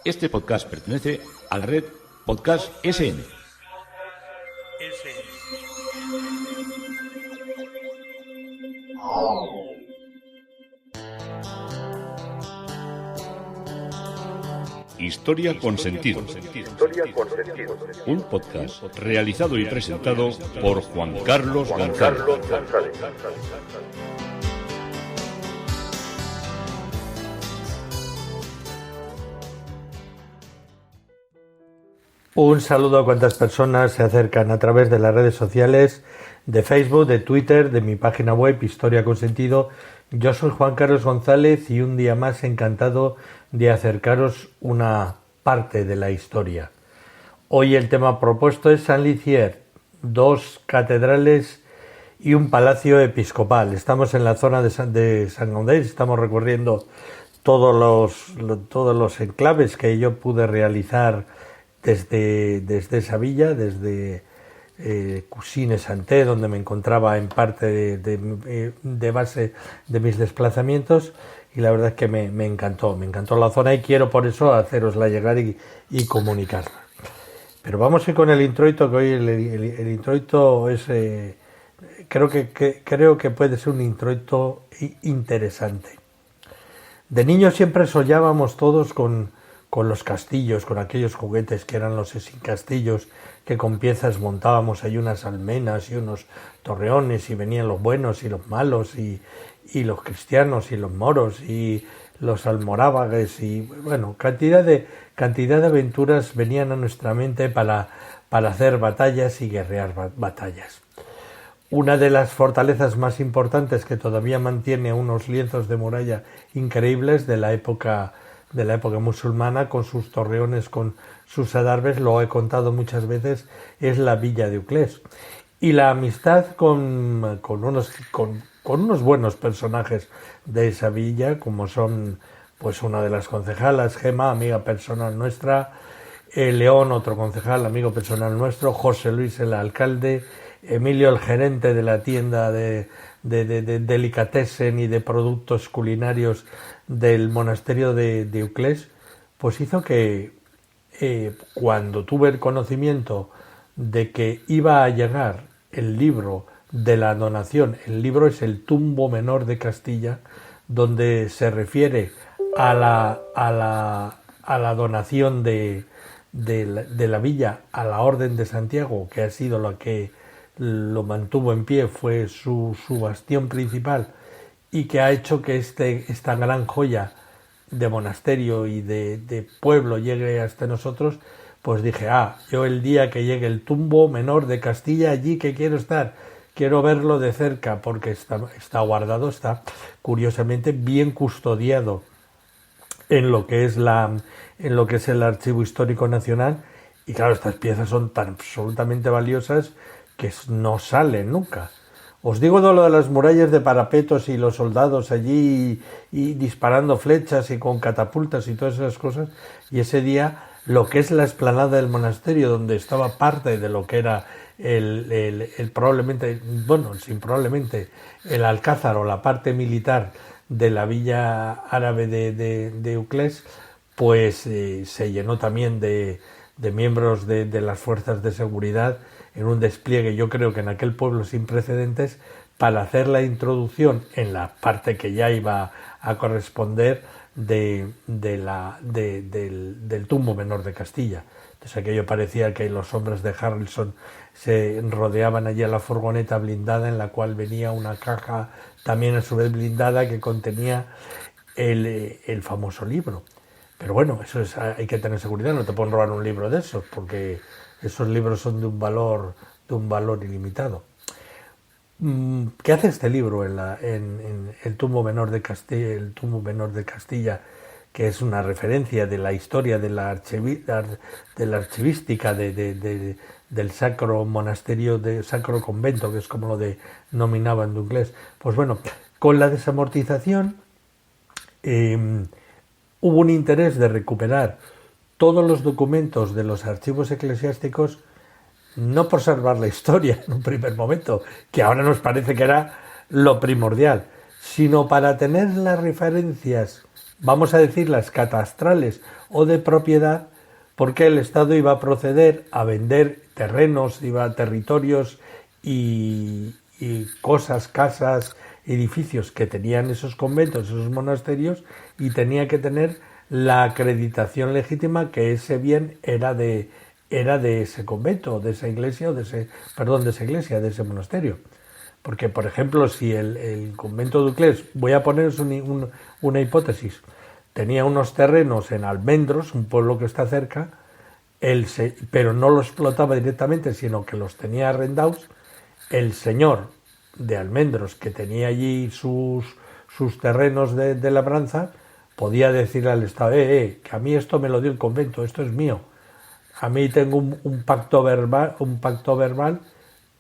Este podcast pertenece a la red Podcast SN. Historia con sentido. Un podcast realizado y presentado por Juan Carlos González. Un saludo a cuantas personas se acercan a través de las redes sociales, de Facebook, de Twitter, de mi página web Historia con Sentido. Yo soy Juan Carlos González y un día más encantado de acercaros una parte de la historia. Hoy el tema propuesto es Saint-Lizier, 2 catedrales y un palacio episcopal. Estamos en la zona de Saint-Gaudens, estamos recorriendo todos los enclaves que yo pude realizar desde esa villa, desde Cussines-Sainté, donde me encontraba en parte de base de mis desplazamientos, y la verdad es que me encantó la zona y quiero por eso hacerosla llegar y comunicarla. Pero vamos a ir con el introito, que hoy el introito es, creo que puede ser un introito interesante. De niños siempre soñábamos todos con los castillos, con aquellos juguetes que eran los castillos, que con piezas montábamos ahí unas almenas y unos torreones, y venían los buenos y los malos, y los cristianos y los moros y los almorávagues, y bueno, cantidad de aventuras venían a nuestra mente para hacer batallas y guerrear batallas. Una de las fortalezas más importantes, que todavía mantiene unos lienzos de muralla increíbles de la época musulmana, con sus torreones, con sus adarves, lo he contado muchas veces, es la villa de Uclés. Y la amistad con unos buenos personajes de esa villa, como son pues una de las concejalas, Gema, amiga personal nuestra, León, otro concejal, amigo personal nuestro, José Luis, el alcalde, Emilio, el gerente de la tienda de delicatessen y de productos culinarios del monasterio de Uclés, pues hizo que cuando tuve el conocimiento de que iba a llegar el libro de la donación, el libro es el Tumbo Menor de Castilla, donde se refiere a la donación de la villa a la Orden de Santiago, que ha sido la que lo mantuvo en pie, fue su bastión principal, y que ha hecho que esta gran joya de monasterio y de pueblo llegue hasta nosotros. Pues dije, yo el día que llegue el Tumbo Menor de Castilla, allí que quiero estar, quiero verlo de cerca, porque está guardado, está curiosamente bien custodiado en lo que es el Archivo Histórico Nacional, y claro, estas piezas son tan absolutamente valiosas que no salen nunca. Os digo de lo de las murallas de parapetos y los soldados allí y disparando flechas y con catapultas y todas esas cosas, y ese día lo que es la explanada del monasterio, donde estaba parte de lo que era probablemente el alcázar o la parte militar de la villa árabe de Uclés, pues se llenó también de miembros de las fuerzas de seguridad, en un despliegue, yo creo que en aquel pueblo sin precedentes, para hacer la introducción en la parte que ya iba a corresponder del Tumbo Menor de Castilla. Entonces aquello parecía que los hombres de Harrelson se rodeaban allí a la furgoneta blindada, en la cual venía una caja también a su vez blindada, que contenía el famoso libro. Pero bueno, hay que tener seguridad, no te pueden robar un libro de esos, porque esos libros son de un valor ilimitado. ¿Qué hace este libro en el Tumbo Menor de Castilla, que es una referencia de la historia de la archivística del Sacro Monasterio, de Sacro Convento, que es como lo denominaban de inglés? Pues bueno, con la desamortización hubo un interés de recuperar todos los documentos de los archivos eclesiásticos, no por salvar la historia en un primer momento, que ahora nos parece que era lo primordial, sino para tener las referencias vamos a decir las catastrales o de propiedad, porque el Estado iba a proceder a vender terrenos, territorios y cosas, casas, edificios que tenían esos conventos, esos monasterios, y tenía que tener la acreditación legítima que ese bien era de ese convento, de esa iglesia, de ese monasterio. Porque, por ejemplo, si el convento de Uclés, voy a poneros una hipótesis, tenía unos terrenos en Almendros, un pueblo que está cerca, pero no los explotaba directamente, sino que los tenía arrendados, el señor de Almendros, que tenía allí sus terrenos de labranza, podía decirle al Estado, que a mí esto me lo dio el convento, esto es mío. A mí tengo un pacto verbal,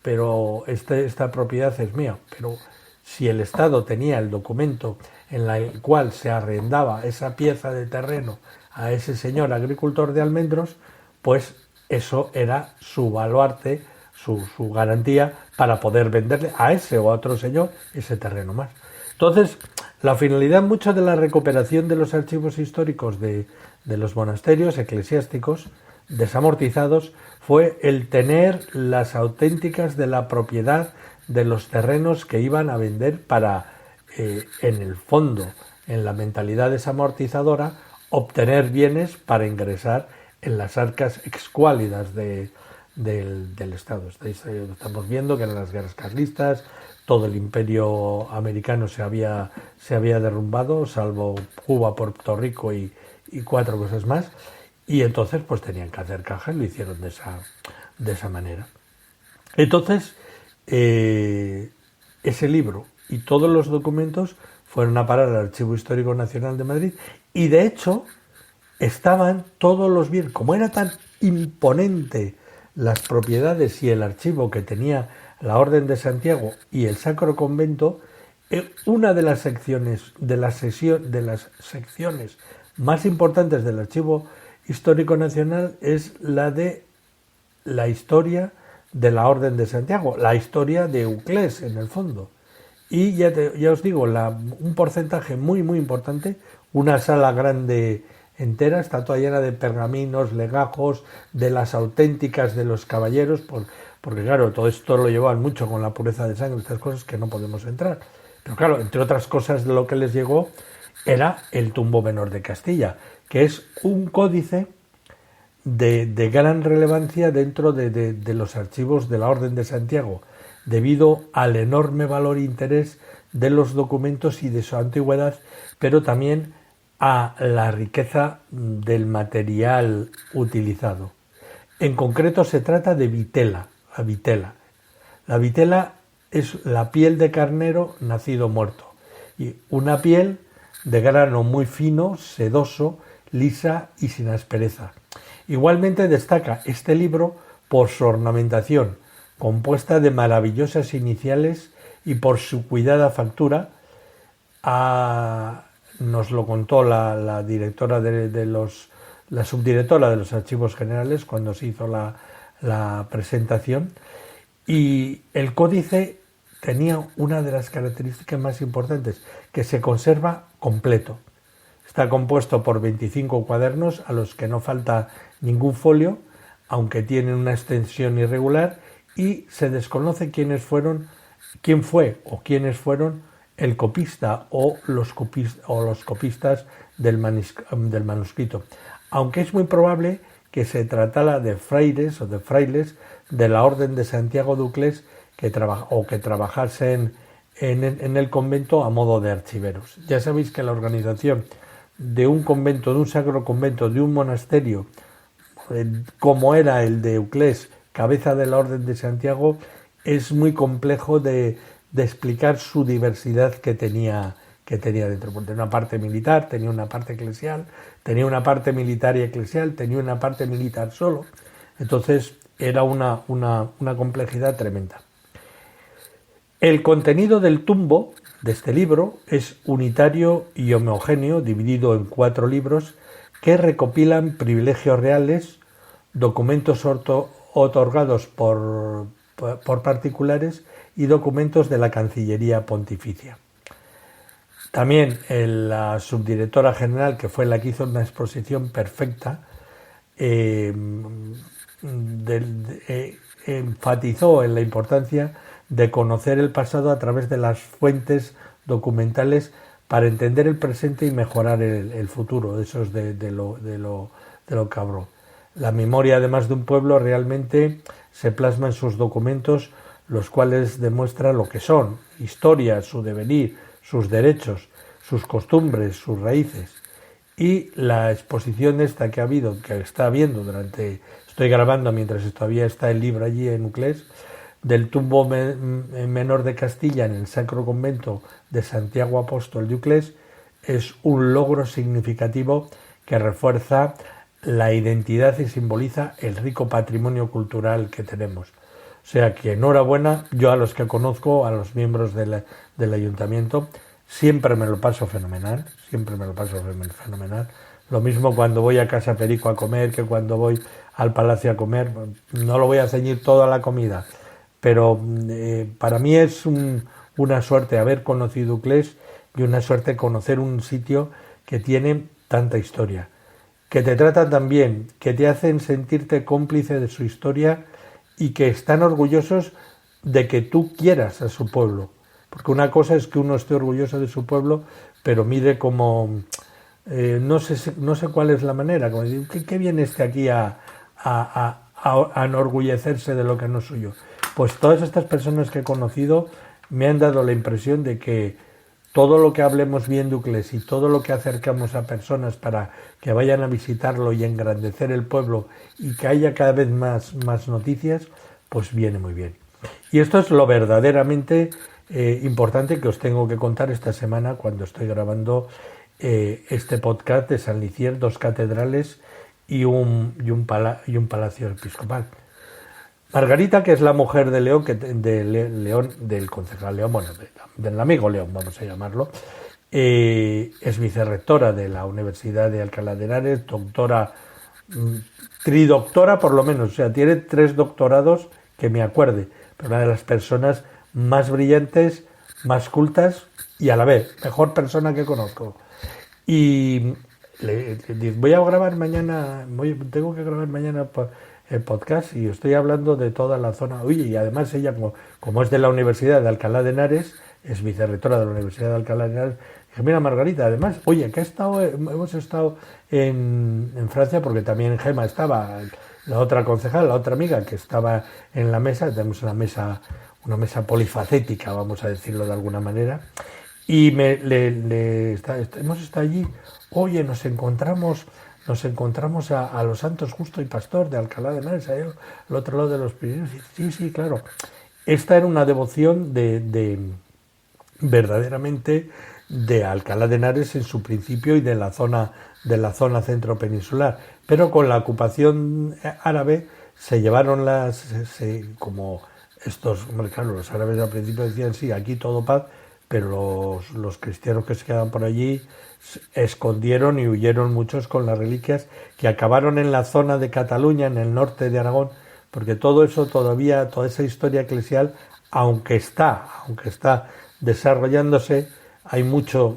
pero esta propiedad es mía. Pero si el Estado tenía el documento en el cual se arrendaba esa pieza de terreno a ese señor agricultor de Almendros, pues eso era su baluarte, su garantía para poder venderle a ese o a otro señor ese terreno más. Entonces, la finalidad mucho de la recuperación de los archivos históricos de los monasterios eclesiásticos desamortizados fue el tener las auténticas de la propiedad de los terrenos que iban a vender para, en el fondo, en la mentalidad desamortizadora, obtener bienes para ingresar en las arcas excuálidas del Estado. Estamos viendo que en las guerras carlistas todo el imperio americano se había derrumbado, salvo Cuba, Puerto Rico y 4 cosas más, y entonces pues tenían que hacer caja y lo hicieron de esa manera. Entonces, ese libro y todos los documentos fueron a parar al Archivo Histórico Nacional de Madrid, y de hecho estaban todos los bienes, como era tan imponente las propiedades y el archivo que tenía la Orden de Santiago y el Sacro Convento, una de las secciones más importantes del Archivo Histórico Nacional es la de la historia de la Orden de Santiago, la historia de Uclés en el fondo. Y ya os digo, un porcentaje muy muy importante, una sala grande entera, está toda llena de pergaminos, legajos, de las auténticas de los caballeros, porque claro, todo esto lo llevaban mucho con la pureza de sangre, estas cosas que no podemos entrar. Pero claro, entre otras cosas de lo que les llegó era el Tumbo Menor de Castilla, que es un códice de gran relevancia dentro de los archivos de la Orden de Santiago, debido al enorme valor e interés de los documentos y de su antigüedad, pero también a la riqueza del material utilizado. En concreto se trata de vitela, la vitela. La vitela es la piel de carnero nacido muerto, y una piel de grano muy fino, sedoso, lisa y sin aspereza. Igualmente destaca este libro por su ornamentación, compuesta de maravillosas iniciales, y por su cuidada factura. Nos lo contó la directora la subdirectora de los Archivos Generales cuando se hizo la presentación, y el códice tenía una de las características más importantes, que se conserva completo. Está compuesto por 25 cuadernos a los que no falta ningún folio, aunque tienen una extensión irregular, y se desconoce quiénes fueron el copista o los copistas del manuscrito, aunque es muy probable que se tratara de frailes de la Orden de Santiago de Uclés que trabajasen en el convento a modo de archiveros. Ya sabéis que la organización de un convento, de un sacro convento, de un monasterio, como era el de Uclés, cabeza de la Orden de Santiago, es muy complejo de explicar su diversidad que tenía dentro. Tenía una parte militar, tenía una parte eclesial, tenía una parte militar y eclesial, tenía una parte militar solo. Entonces era una complejidad tremenda. El contenido del tumbo de este libro es unitario y homogéneo, dividido en 4 libros que recopilan privilegios reales, documentos otorgados por particulares y documentos de la Cancillería Pontificia. También la subdirectora general, que fue la que hizo una exposición perfecta, enfatizó en la importancia de conocer el pasado a través de las fuentes documentales para entender el presente y mejorar el futuro. Eso es de lo que habló. La memoria, además de un pueblo, realmente se plasma en sus documentos, los cuales demuestran lo que son: historia, su devenir, sus derechos, sus costumbres, sus raíces. Y la exposición esta que está habiendo estoy grabando mientras todavía está el libro allí en Uclés, del tumbo menor de Castilla en el Sacro Convento de Santiago Apóstol de Uclés, es un logro significativo que refuerza la identidad y simboliza el rico patrimonio cultural que tenemos. O sea que enhorabuena, yo a los que conozco, a los miembros del ayuntamiento, siempre me lo paso fenomenal. Lo mismo cuando voy a Casa Perico a comer que cuando voy al Palacio a comer. No lo voy a ceñir toda la comida, pero para mí es una suerte haber conocido Uclés y una suerte conocer un sitio que tiene tanta historia, que te tratan tan bien, que te hacen sentirte cómplice de su historia y que están orgullosos de que tú quieras a su pueblo. Porque una cosa es que uno esté orgulloso de su pueblo, pero mire como... no sé cuál es la manera, como decir, ¿qué viene aquí a enorgullecerse de lo que no es suyo? Pues todas estas personas que he conocido me han dado la impresión de que todo lo que hablemos bien de Uclés y todo lo que acercamos a personas para que vayan a visitarlo y engrandecer el pueblo y que haya cada vez más noticias, pues viene muy bien. Y esto es lo verdaderamente importante que os tengo que contar esta semana cuando estoy grabando este podcast de San Licier, 2 catedrales y un palacio episcopal. Margarita, que es la mujer de León, del concejal León, bueno, del amigo León, vamos a llamarlo, es vicerrectora de la Universidad de Alcalá de Henares, doctora, tridoctora por lo menos, o sea, tiene 3 doctorados que me acuerde, pero una de las personas más brillantes, más cultas y a la vez mejor persona que conozco. Y voy a grabar mañana, tengo que grabar mañana el podcast y estoy hablando de toda la zona. Oye, y además ella, como es de la Universidad de Alcalá de Henares, es vicerrectora de la Universidad de Alcalá de Henares, dije, mira Margarita, además, oye, que hemos estado en Francia, porque también Gema estaba, la otra concejal, la otra amiga que estaba en la mesa, tenemos una mesa polifacética, vamos a decirlo de alguna manera, y hemos estado allí. Oye, nos encontramos a los santos Justo y Pastor de Alcalá de Henares, ahí al otro lado de los Pirineos. Sí, claro. Esta era una devoción verdaderamente de Alcalá de Henares en su principio y de la zona centro peninsular. Pero con la ocupación árabe se llevaron como estos, claro, los árabes al principio decían sí, aquí todo paz, pero los cristianos que se quedaban por allí escondieron y huyeron muchos con las reliquias que acabaron en la zona de Cataluña, en el norte de Aragón, porque todo eso todavía, toda esa historia eclesial, aunque está desarrollándose, hay mucho,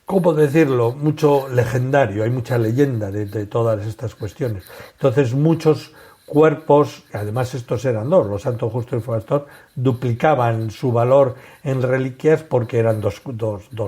¿cómo decirlo? Mucho legendario, hay mucha leyenda de todas estas cuestiones. Entonces muchos cuerpos, además estos eran 2, los santos Justo y Pastor, duplicaban su valor en reliquias porque eran dos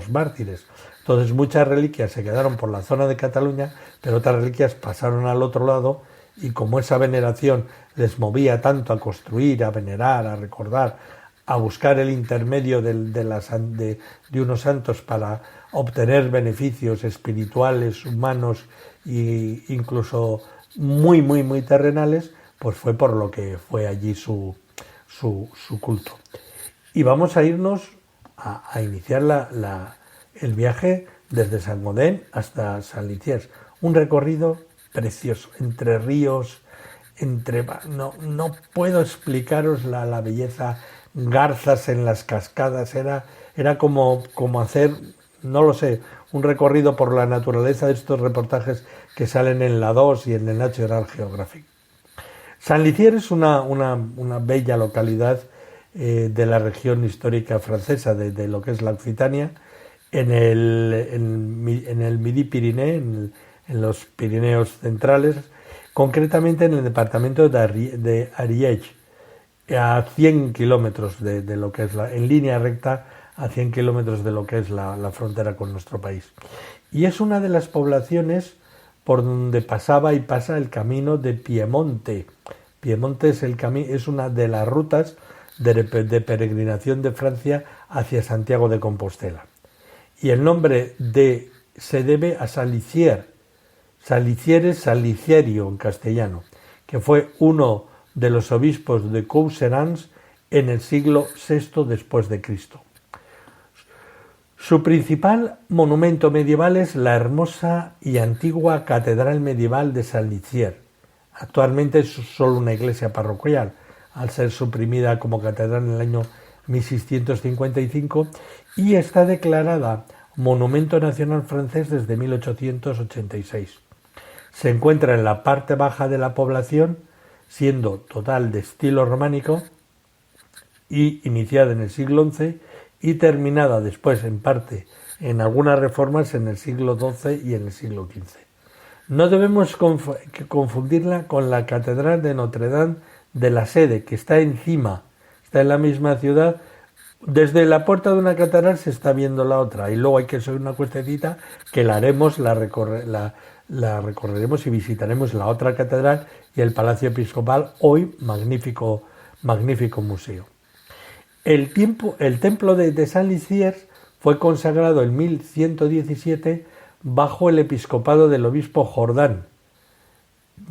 mártires. Entonces muchas reliquias se quedaron por la zona de Cataluña, pero otras reliquias pasaron al otro lado, y como esa veneración les movía tanto a construir, a venerar, a recordar, a buscar el intermedio de unos santos para obtener beneficios espirituales, humanos e incluso muy terrenales, pues fue por lo que fue allí su culto. Y vamos a irnos a iniciar el viaje desde San Modén hasta San Liciers, un recorrido precioso, entre ríos, no puedo explicaros la belleza, garzas en las cascadas, era como hacer, no lo sé, un recorrido por la naturaleza de estos reportajes que salen en la 2 y en el National Geographic. San Liciers es una bella localidad de la región histórica francesa, de lo que es la Occitania, en el Midi-Pyrénées, en los Pirineos centrales, concretamente en el departamento de Ariège, a 100 kilómetros de lo que es en línea recta, a 100 kilómetros de lo que es la frontera con nuestro país. Y es una de las poblaciones por donde pasaba y pasa el camino de Piemonte. Piemonte es una de las rutas de peregrinación de Francia hacia Santiago de Compostela. Y el nombre se debe a Salicier. Salicier es Salicerio en castellano, que fue uno de los obispos de Couserans en el siglo VI después de Cristo. Su principal monumento medieval es la hermosa y antigua Catedral Medieval de Salicier. Actualmente es solo una iglesia parroquial, al ser suprimida como catedral en el año 1655, y está declarada Monumento Nacional Francés desde 1886. Se encuentra en la parte baja de la población, siendo total de estilo románico y iniciada en el siglo XI y terminada después en parte en algunas reformas en el siglo XII y en el siglo XV. No debemos confundirla con la Catedral de Notre-Dame de la Sede, que está encima, está en la misma ciudad. Desde la puerta de una catedral se está viendo la otra, y luego hay que subir una cuestecita que la haremos, la recorreremos y visitaremos la otra catedral y el Palacio Episcopal, hoy magnífico museo. El templo de Saint-Licier fue consagrado en 1117 bajo el episcopado del obispo Jordán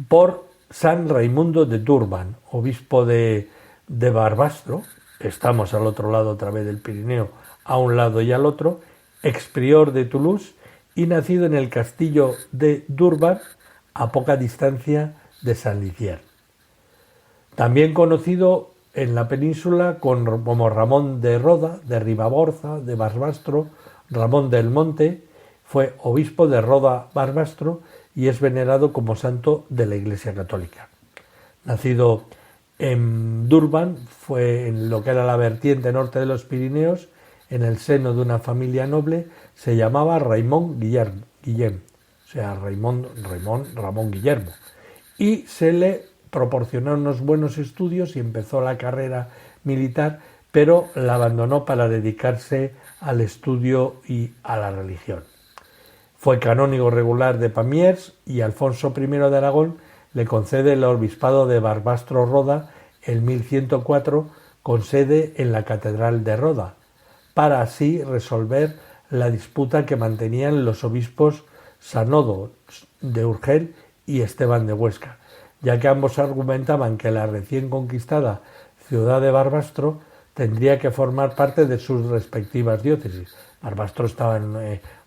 por San Raimundo de Durban, obispo de Barbastro. Estamos al otro lado otra vez del Pirineo, a un lado y al otro, exprior de Toulouse y nacido en el castillo de Durban, a poca distancia de Saint-Licier. También conocido en la península como Ramón de Roda, de Ribaborza, de Barbastro, Ramón del Monte, fue obispo de Roda-Barbastro y es venerado como santo de la Iglesia Católica. Nacido en Durban, fue en lo que era la vertiente norte de los Pirineos, en el seno de una familia noble, se llamaba Raymond Guillem, o sea, Ramón Guillermo, y se le proporcionaron unos buenos estudios y empezó la carrera militar, pero la abandonó para dedicarse al estudio y a la religión. Fue canónigo regular de Pamiers y Alfonso I de Aragón le concede el obispado de Barbastro-Roda en 1104 con sede en la Catedral de Roda, para así resolver la disputa que mantenían los obispos Sanodo de Urgel y Esteban de Huesca, ya que ambos argumentaban que la recién conquistada ciudad de Barbastro tendría que formar parte de sus respectivas diócesis. Barbastro estaba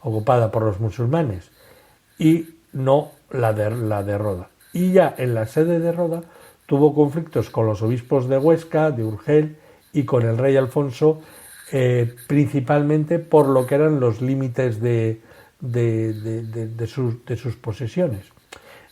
ocupada por los musulmanes y no la de Roda. Y ya en la sede de Roda tuvo conflictos con los obispos de Huesca, de Urgel y con el rey Alfonso, principalmente por lo que eran los límites de sus posesiones.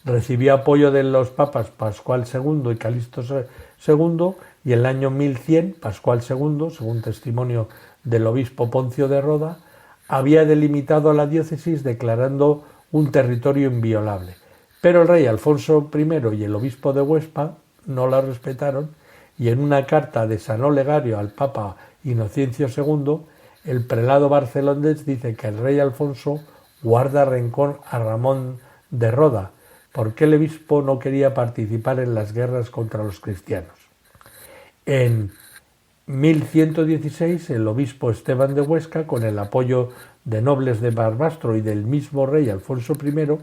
Recibió apoyo de los papas Pascual II y Calixto II, y en el año 1100 Pascual II, según testimonio del obispo Poncio de Roda, había delimitado la diócesis declarando un territorio inviolable. Pero el rey Alfonso I y el obispo de Huesca no la respetaron, y en una carta de San Olegario al papa Inocencio II, el prelado barcelonés dice que el rey Alfonso guarda rencor a Ramón de Roda, porque el obispo no quería participar en las guerras contra los cristianos. En 1116, el obispo Esteban de Huesca, con el apoyo de nobles de Barbastro y del mismo rey Alfonso I,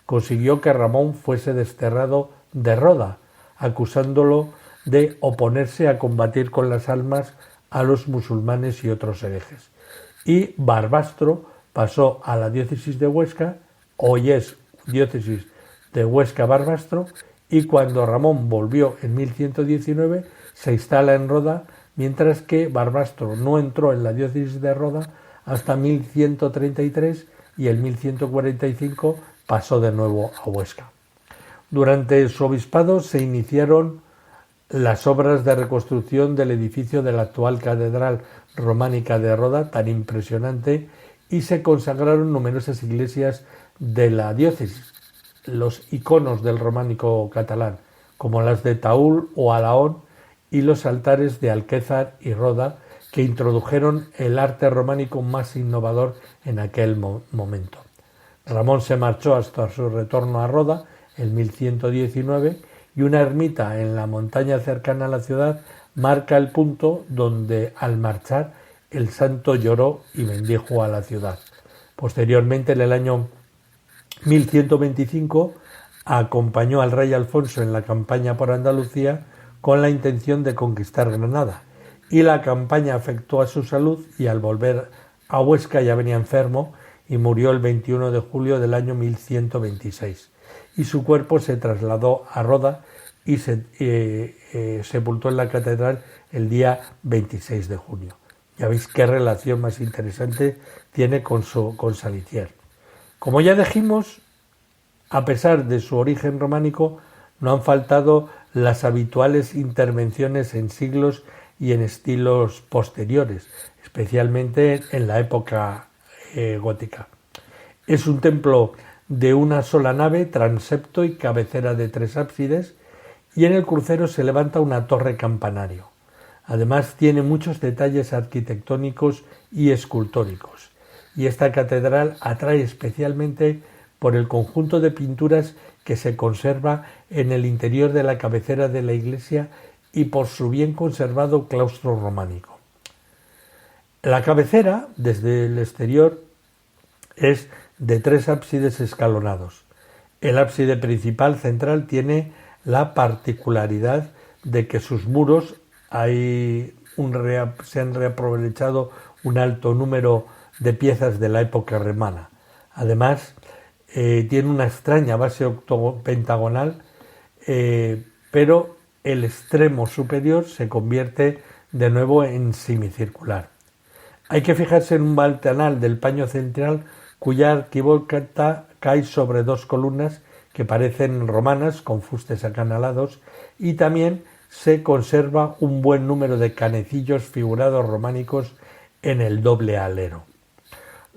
consiguió que Ramón fuese desterrado de Roda, acusándolo de oponerse a combatir con las armas a los musulmanes y otros herejes. Y Barbastro pasó a la diócesis de Huesca, hoy es diócesis de Huesca-Barbastro, y cuando Ramón volvió en 1119 se instala en Roda, mientras que Barbastro no entró en la diócesis de Roda hasta 1133 y en 1145 pasó de nuevo a Huesca. Durante su obispado se iniciaron las obras de reconstrucción del edificio de la actual catedral románica de Roda, tan impresionante, y se consagraron numerosas iglesias de la diócesis, los iconos del románico catalán, como las de Taúl o Alahón, y los altares de Alquézar y Roda, que introdujeron el arte románico más innovador en aquel momento. Ramón se marchó hasta su retorno a Roda en 1119 y una ermita en la montaña cercana a la ciudad marca el punto donde al marchar el santo lloró y bendijo a la ciudad. Posteriormente, en el año 1125, acompañó al rey Alfonso en la campaña por Andalucía con la intención de conquistar Granada, y la campaña afectó a su salud y al volver a Huesca ya venía enfermo y murió el 21 de julio del año 1126, y su cuerpo se trasladó a Roda y se sepultó en la catedral el día 26 de junio. Ya veis qué relación más interesante tiene con Salitier. Como ya dijimos, a pesar de su origen románico, no han faltado las habituales intervenciones en siglos y en estilos posteriores, especialmente en la época gótica. Es un templo de una sola nave, transepto y cabecera de 3 ábsides, y en el crucero se levanta una torre campanario. Además tiene muchos detalles arquitectónicos y escultóricos, y esta catedral atrae especialmente por el conjunto de pinturas que se conserva en el interior de la cabecera de la iglesia y por su bien conservado claustro románico. La cabecera, desde el exterior, es de 3 ábsides escalonados. El ábside principal central tiene la particularidad de que sus muros se han reaprovechado un alto número de piezas de la época romana. Además, tiene una extraña base pentagonal, pero el extremo superior se convierte de nuevo en semicircular. Hay que fijarse en un ventanal del paño central cuya arquivolta cae sobre 2 columnas que parecen romanas con fustes acanalados, y también se conserva un buen número de canecillos figurados románicos en el doble alero.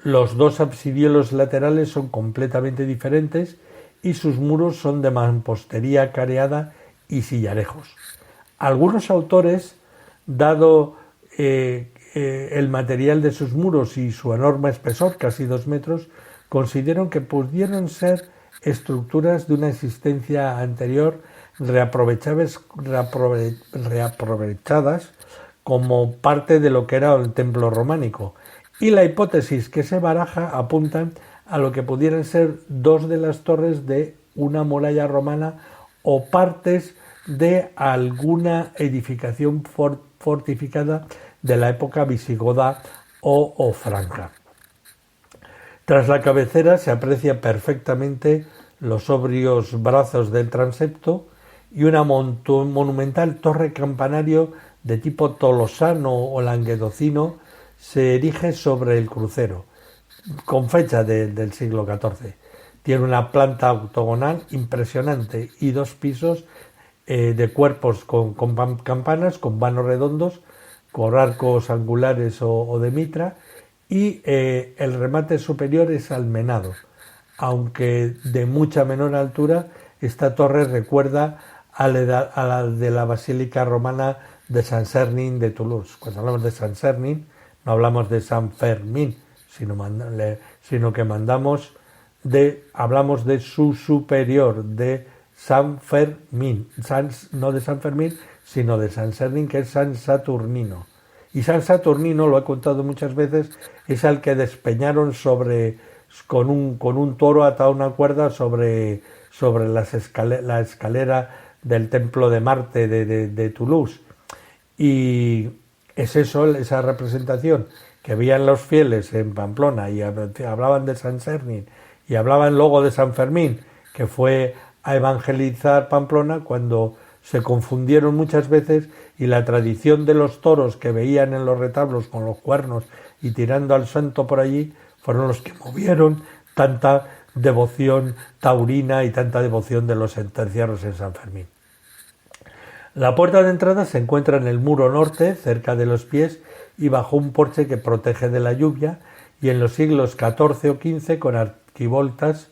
Los 2 absidiolos laterales son completamente diferentes y sus muros son de mampostería careada y sillarejos. Algunos autores, dado el material de sus muros y su enorme espesor, casi 2 metros, consideran que pudieron ser estructuras de una existencia anterior reaprovechadas como parte de lo que era el templo románico, y la hipótesis que se baraja apuntan a lo que pudieran ser 2 de las torres de una muralla romana o partes de alguna edificación fortificada de la época visigoda o franca. Tras la cabecera se aprecia perfectamente los sobrios brazos del transepto y una monumental torre campanario de tipo tolosano o languedocino se erige sobre el crucero, con fecha del siglo XIV. Tiene una planta octogonal impresionante y 2 pisos de cuerpos con campanas, con vanos redondos, con arcos angulares o de mitra, y el remate superior es almenado, aunque de mucha menor altura. Esta torre recuerda a la de la Basílica Romana de San Sernin de Toulouse. Cuando hablamos de San Sernin no hablamos de San Fermín, sino que hablamos de su superior, de San Fermín, no de San Fermín, sino de San Sernin, que es San Saturnino. Y San Saturnino, lo he contado muchas veces, es al que despeñaron con un toro atado a una cuerda sobre la escalera del templo de Marte de Toulouse. Y es esa representación que veían los fieles en Pamplona y hablaban de San Sernin y hablaban luego de San Fermín, que fue a evangelizar Pamplona, cuando se confundieron muchas veces, y la tradición de los toros que veían en los retablos con los cuernos y tirando al santo por allí fueron los que movieron tanta devoción taurina y tanta devoción de los encierros en San Fermín. La puerta de entrada se encuentra en el muro norte, cerca de los pies, y bajo un porche que protege de la lluvia, y en los siglos XIV o XV con arquivoltas,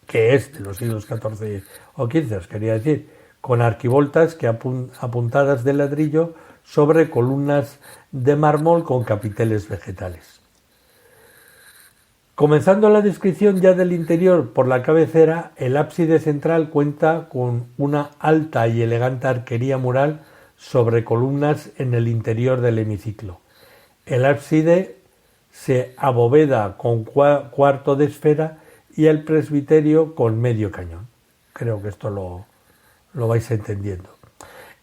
que es de los siglos XIV o XV, os quería decir, con arquivoltas que apuntadas de ladrillo sobre columnas de mármol con capiteles vegetales. Comenzando la descripción ya del interior por la cabecera, el ábside central cuenta con una alta y elegante arquería mural sobre columnas en el interior del hemiciclo. El ábside se aboveda con cuarto de esfera y el presbiterio con medio cañón. Creo que esto lo vais entendiendo.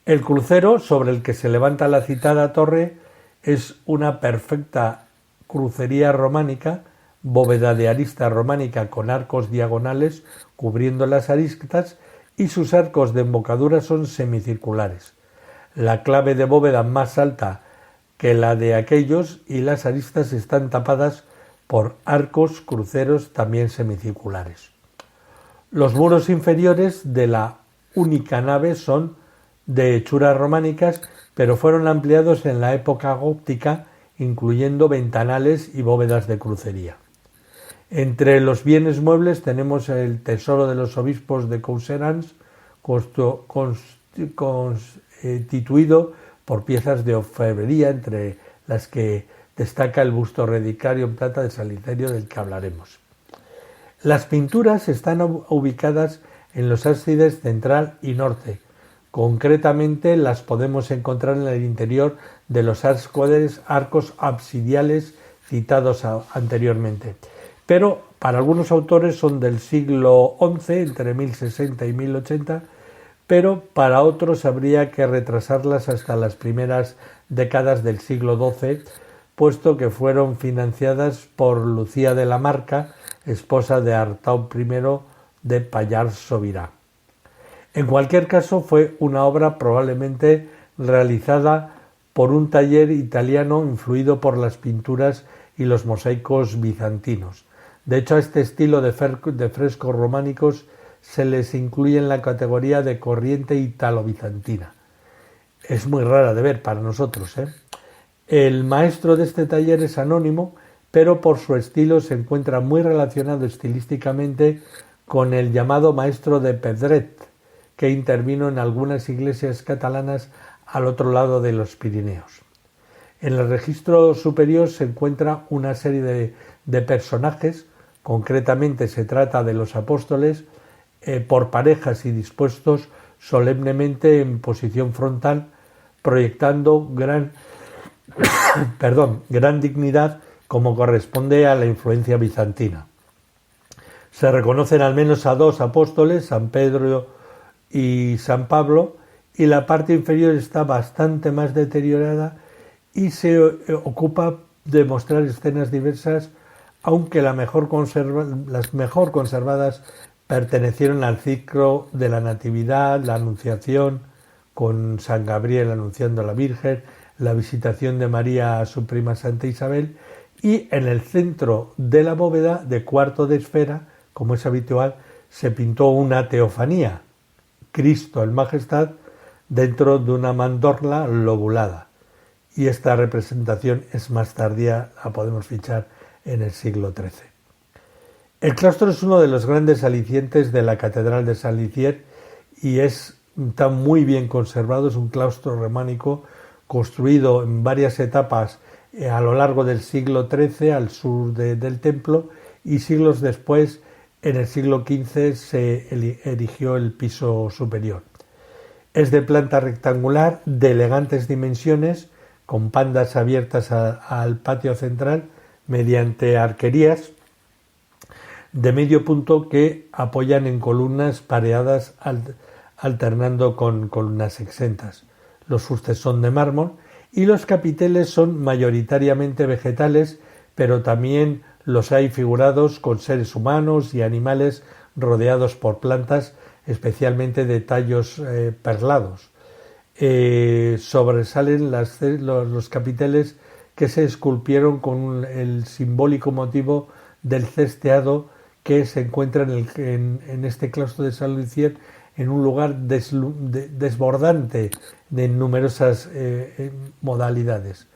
El crucero sobre el que se levanta la citada torre es una perfecta crucería románica, bóveda de arista románica con arcos diagonales cubriendo las aristas, y sus arcos de embocadura son semicirculares. La clave de bóveda más alta que la de aquellos, y las aristas están tapadas por arcos cruceros también semicirculares. Los muros inferiores de la única nave son de hechuras románicas, pero fueron ampliados en la época gótica, incluyendo ventanales y bóvedas de crucería. Entre los bienes muebles tenemos el tesoro de los obispos de Couserans, constituido por piezas de orfebrería, entre las que destaca el busto relicario en plata de Salicerio, del que hablaremos. Las pinturas están ubicadas en los ábsides central y norte. Concretamente las podemos encontrar en el interior de los arcos absidiales citados anteriormente, pero para algunos autores son del siglo XI, entre 1060 y 1080, pero para otros habría que retrasarlas hasta las primeras décadas del siglo XII, puesto que fueron financiadas por Lucía de la Marca, esposa de Artau I de Pallars-Sobirà. En cualquier caso, fue una obra probablemente realizada por un taller italiano influido por las pinturas y los mosaicos bizantinos. De hecho, a este estilo de frescos románicos se les incluye en la categoría de corriente italo-bizantina. Es muy rara de ver para nosotros, ¿eh? El maestro de este taller es anónimo, pero por su estilo se encuentra muy relacionado estilísticamente con el llamado maestro de Pedret, que intervino en algunas iglesias catalanas al otro lado de los Pirineos. En el registro superior se encuentra una serie de personajes, concretamente se trata de los apóstoles, por parejas y dispuestos solemnemente en posición frontal, proyectando gran dignidad como corresponde a la influencia bizantina. Se reconocen al menos a dos apóstoles, San Pedro y San Pablo, y la parte inferior está bastante más deteriorada y se ocupa de mostrar escenas diversas, aunque las mejor conservadas pertenecieron al ciclo de la Natividad, la Anunciación, con San Gabriel anunciando a la Virgen, la visitación de María a su prima Santa Isabel, y en el centro de la bóveda, de cuarto de esfera, como es habitual, se pintó una teofanía, Cristo en majestad, dentro de una mandorla lobulada. Y esta representación es más tardía, la podemos fichar en el siglo XIII. El claustro es uno de los grandes alicientes de la Catedral de San Licier y está muy bien conservado. Es un claustro románico construido en varias etapas a lo largo del siglo XIII al sur del templo, y siglos después, en el siglo XV, se erigió el piso superior. Es de planta rectangular, de elegantes dimensiones, con pandas abiertas al patio central mediante arquerías de medio punto que apoyan en columnas pareadas alternando con columnas exentas. Los fustes son de mármol y los capiteles son mayoritariamente vegetales, pero también los hay figurados con seres humanos y animales rodeados por plantas, especialmente de tallos perlados. Sobresalen los capiteles que se esculpieron con el simbólico motivo del cesteado que se encuentra en este claustro de San Licier en un lugar desbordante de numerosas modalidades.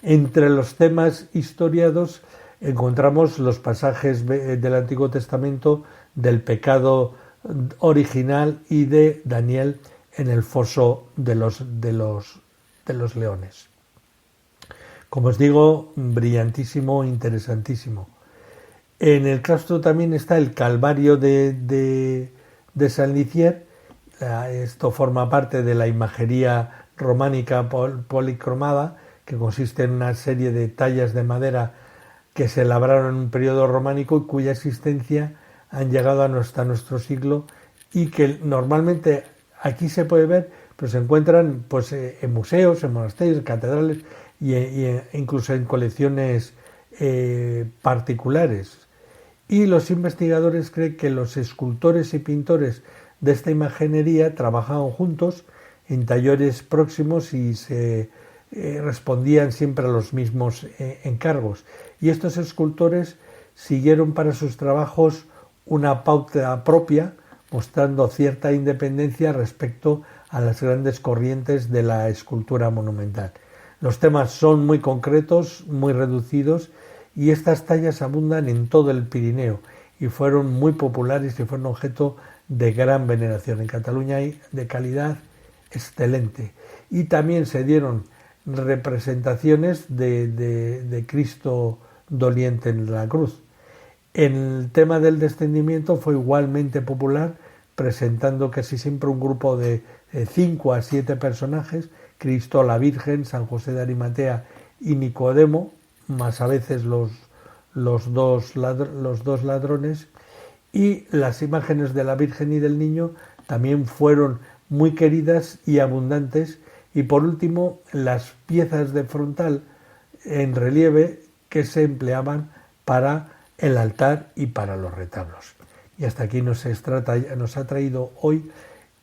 Entre los temas historiados encontramos los pasajes del Antiguo Testamento del pecado original y de Daniel en el foso de los leones. Como os digo, brillantísimo, interesantísimo. En el claustro también está el Calvario de San Licier. Esto forma parte de la imagería románica policromada, que consiste en una serie de tallas de madera que se labraron en un periodo románico y cuya existencia han llegado hasta nuestro siglo, y que normalmente aquí se puede ver, pero se encuentran pues, en museos, en monasterios, en catedrales e incluso en colecciones particulares. Y los investigadores creen que los escultores y pintores de esta imaginería trabajaban juntos en talleres próximos y se respondían siempre a los mismos encargos. Y estos escultores siguieron para sus trabajos una pauta propia, mostrando cierta independencia respecto a las grandes corrientes de la escultura monumental. Los temas son muy concretos, muy reducidos, y estas tallas abundan en todo el Pirineo y fueron muy populares y fueron objeto de gran veneración. En Cataluña hay de calidad excelente. Y también se dieron representaciones de Cristo doliente en la cruz. El tema del descendimiento fue igualmente popular, presentando casi siempre un grupo de 5 a 7 personajes: Cristo, la Virgen, San José de Arimatea y Nicodemo, más a veces los dos ladrones. Y las imágenes de la Virgen y del Niño también fueron muy queridas y abundantes. Y por último, las piezas de frontal en relieve que se empleaban para el altar y para los retablos. Y hasta aquí nos ha traído hoy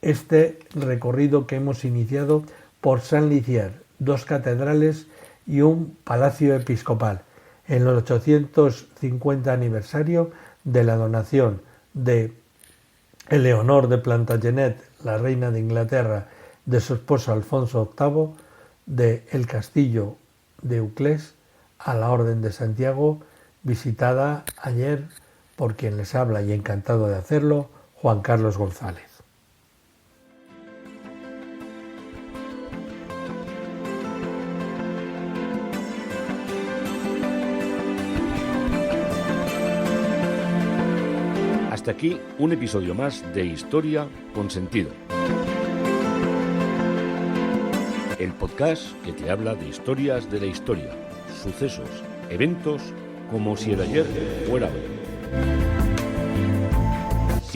este recorrido que hemos iniciado por San Licier, 2 catedrales y un palacio episcopal, en el 850 aniversario de la donación de Eleonor de Plantagenet, la reina de Inglaterra, de su esposo Alfonso VIII, del castillo de Uclés a la Orden de Santiago, visitada ayer por quien les habla, y encantado de hacerlo, Juan Carlos González. Hasta aquí un episodio más de Historia con Sentido. El podcast que te habla de historias de la historia, sucesos, eventos, como si el ayer fuera hoy.